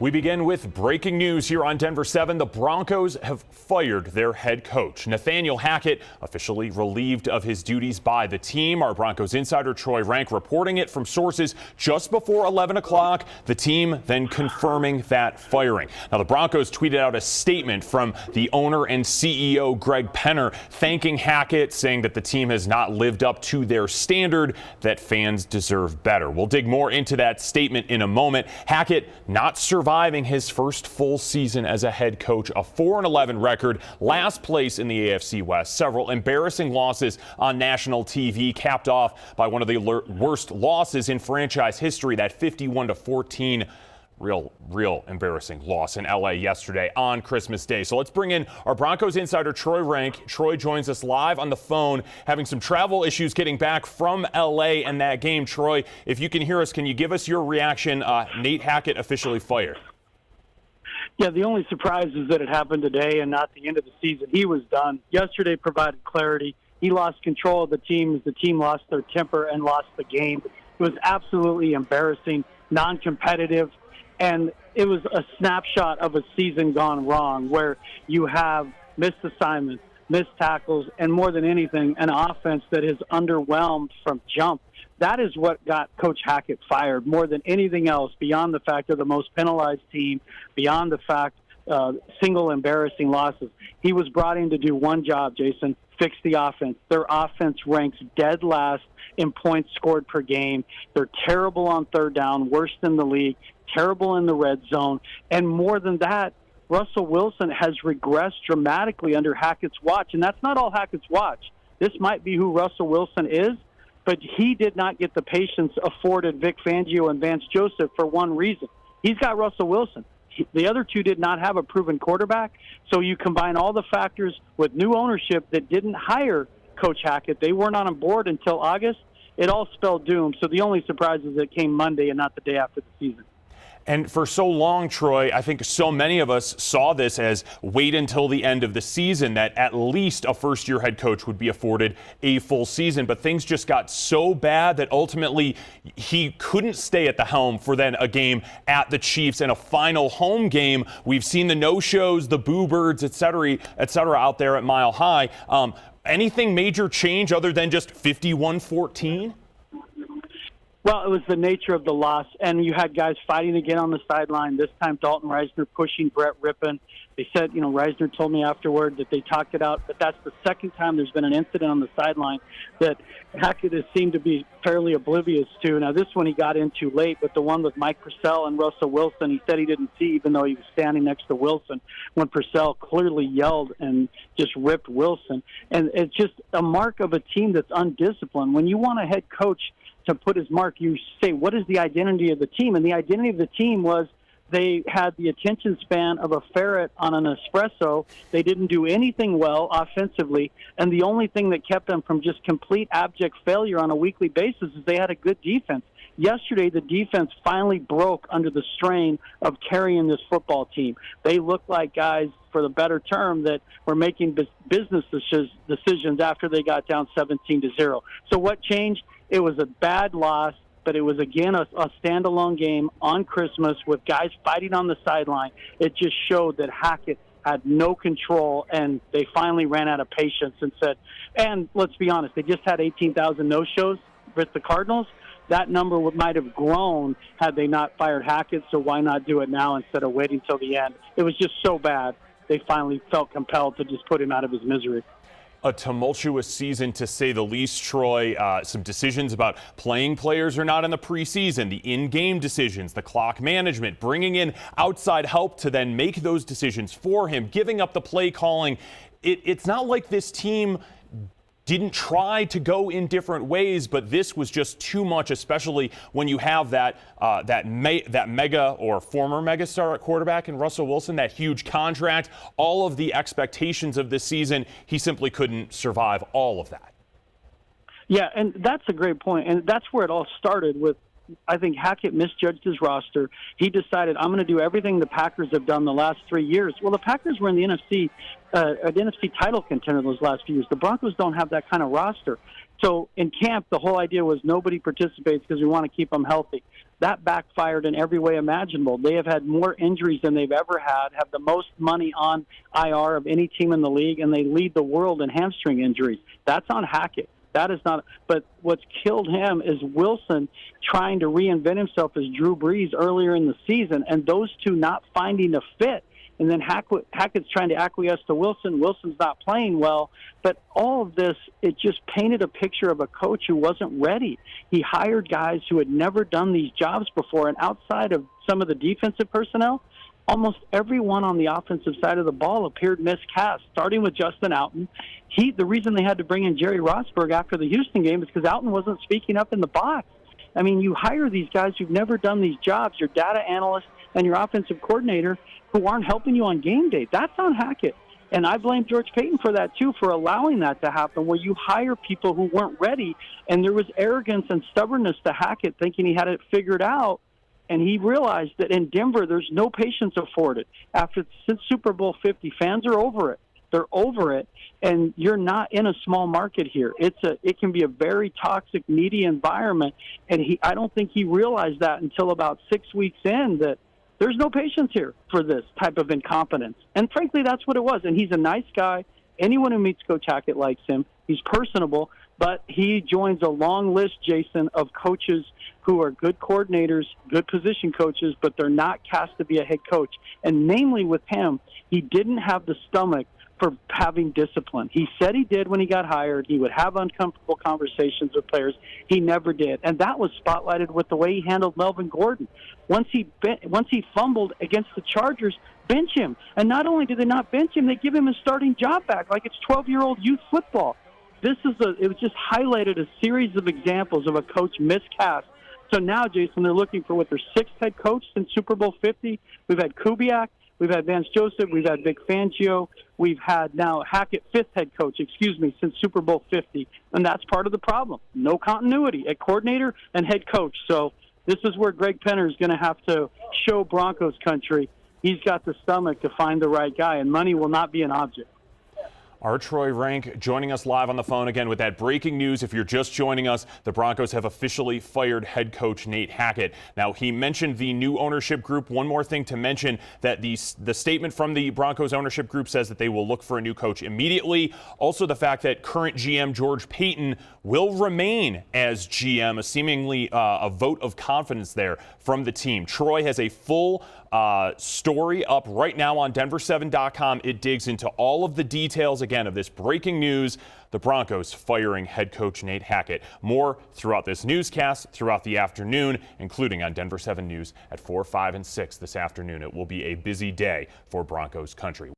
We begin with breaking news here on Denver 7. The Broncos have fired their head coach. Nathaniel Hackett officially relieved of his duties by the team. Our Broncos insider Troy Rank reporting it from sources just before 11 o'clock. The team then confirming that firing. Now, the Broncos tweeted out a statement from the owner and CEO Greg Penner thanking Hackett, saying that the team has not lived up to their standard, that fans deserve better. We'll dig more into that statement in a moment. Hackett not surviving his first full season as a head coach, a 4-11 record, last place in the AFC West, several embarrassing losses on national TV, capped off by one of the worst losses in franchise history, that 51-14 real embarrassing loss in LA yesterday on Christmas Day. So let's bring in our Broncos insider Troy Rank. Troy joins us live on the phone, having some travel issues getting back from LA and that game. Troy, if you can hear us, can you give us your reaction? Nate Hackett officially fired. Yeah, the only surprise is that it happened today and not the end of the season. He was done. Yesterday provided clarity. He lost control of the team as the team lost their temper and lost the game. It was absolutely embarrassing, non-competitive. And it was a snapshot of a season gone wrong, where you have missed assignments, missed tackles, and more than anything, an offense that has underwhelmed from jump. That is what got Coach Hackett fired more than anything else, beyond the fact of the most penalized team, beyond the fact single embarrassing losses. He was brought in to do one job, Jason: fix the offense. Their offense ranks dead last in points scored per game. They're terrible on third down, worst in the league, terrible in the red zone. And more than that, Russell Wilson has regressed dramatically under Hackett's watch. And that's not all Hackett's watch. This might be who Russell Wilson is, but he did not get the patience afforded Vic Fangio and Vance Joseph for one reason. He's got Russell Wilson. The other two did not have a proven quarterback. So you combine all the factors with new ownership that didn't hire Coach Hackett. They weren't on board until August. It all spelled doom. So the only surprise is it came Monday and not the day after the season. And for so long, Troy, I think so many of us saw this as wait until the end of the season, that at least a first-year head coach would be afforded a full season. But things just got so bad that ultimately he couldn't stay at the helm for then a game at the Chiefs and a final home game. We've seen the no-shows, the boo-birds, et cetera, out there at Mile High. Anything major change other than just 51-14? Well, it was the nature of the loss, and you had guys fighting again on the sideline. This time, Dalton Reisner pushing Brett Rippon. They said, Reisner told me afterward that they talked it out, but that's the second time there's been an incident on the sideline that Hackett has seemed to be fairly oblivious to. Now, this one he got into late, but the one with Mike Purcell and Russell Wilson, he said he didn't see, even though he was standing next to Wilson, when Purcell clearly yelled and just ripped Wilson. And it's just a mark of a team that's undisciplined. When you want a head coach to put his mark, you say, what is the identity of the team? And the identity of the team was they had the attention span of a ferret on an espresso. They didn't do anything well offensively, and the only thing that kept them from just complete abject failure on a weekly basis is they had a good defense. Yesterday, the defense finally broke under the strain of carrying this football team. They looked like guys, for the better term, that were making business decisions after they got down 17-0. So what changed? It was a bad loss, but it was, again, a standalone game on Christmas with guys fighting on the sideline. It just showed that Hackett had no control, and they finally ran out of patience and said, and let's be honest, they just had 18,000 no-shows with the Cardinals. That number might have grown had they not fired Hackett, so why not do it now instead of waiting till the end? It was just so bad, they finally felt compelled to just put him out of his misery. A tumultuous season, to say the least, Troy. Some decisions about playing players or not in the preseason, the in-game decisions, the clock management, bringing in outside help to then make those decisions for him, giving up the play calling. It's not like this team didn't try to go in different ways, but this was just too much, especially when you have that mega or former megastar at quarterback in Russell Wilson, that huge contract, all of the expectations of this season. He simply couldn't survive all of that. Yeah, and that's a great point, and that's where it all started with. I think Hackett misjudged his roster. He decided, I'm going to do everything the Packers have done the last 3 years. Well, the Packers were in the NFC title contender those last few years. The Broncos don't have that kind of roster. So in camp, the whole idea was nobody participates because we want to keep them healthy. That backfired in every way imaginable. They have had more injuries than they've ever had, have the most money on IR of any team in the league, and they lead the world in hamstring injuries. That's on Hackett. That is not. But what's killed him is Wilson trying to reinvent himself as Drew Brees earlier in the season, and those two not finding a fit. And then Hackett's trying to acquiesce to Wilson. Wilson's not playing well. But all of this, it just painted a picture of a coach who wasn't ready. He hired guys who had never done these jobs before. And outside of some of the defensive personnel, almost everyone on the offensive side of the ball appeared miscast, starting with Justin Outten. The reason they had to bring in Jerry Rossberg after the Houston game is because Outten wasn't speaking up in the box. I mean, you hire these guys who've never done these jobs, your data analyst and your offensive coordinator, who aren't helping you on game day. That's on Hackett. And I blame George Payton for that, too, for allowing that to happen, where you hire people who weren't ready, and there was arrogance and stubbornness to Hackett, thinking he had it figured out. And he realized that in Denver, there's no patience afforded. Since Super Bowl 50, fans are over it. They're over it, and you're not in a small market here. It can be a very toxic media environment, and I don't think he realized that until about 6 weeks in, that there's no patience here for this type of incompetence. And frankly, that's what it was. And he's a nice guy. Anyone who meets Coach Hackett likes him. He's personable, but he joins a long list, Jason, of coaches who are good coordinators, good position coaches, but they're not cast to be a head coach. And namely with him, he didn't have the stomach for having discipline. He said he did when he got hired. He would have uncomfortable conversations with players. He never did. And that was spotlighted with the way he handled Melvin Gordon. Once he fumbled against the Chargers, bench him. And not only did they not bench him, they give him his starting job back like it's 12-year-old youth football. It was just highlighted a series of examples of a coach miscast. So now, Jason, they're looking for their sixth head coach since Super Bowl 50. We've had Kubiak. We've had Vance Joseph. We've had Vic Fangio. We've had now Hackett, fifth head coach, since Super Bowl 50. And that's part of the problem. No continuity at coordinator and head coach. So this is where Greg Penner is going to have to show Broncos country he's got the stomach to find the right guy, and money will not be an object. Our Troy Rank joining us live on the phone again with that breaking news. If you're just joining us, the Broncos have officially fired head coach Nate Hackett. Now, he mentioned the new ownership group. One more thing to mention, that the statement from the Broncos ownership group says that they will look for a new coach immediately. Also, the fact that current GM George Payton will remain as GM, seemingly a vote of confidence there from the team. Troy has a full story up right now on Denver7.com. It digs into all of the details again of this breaking news, the Broncos firing head coach Nate Hackett. More throughout this newscast throughout the afternoon, including on Denver 7 News at 4, 5, and 6 this afternoon. It will be a busy day for Broncos country.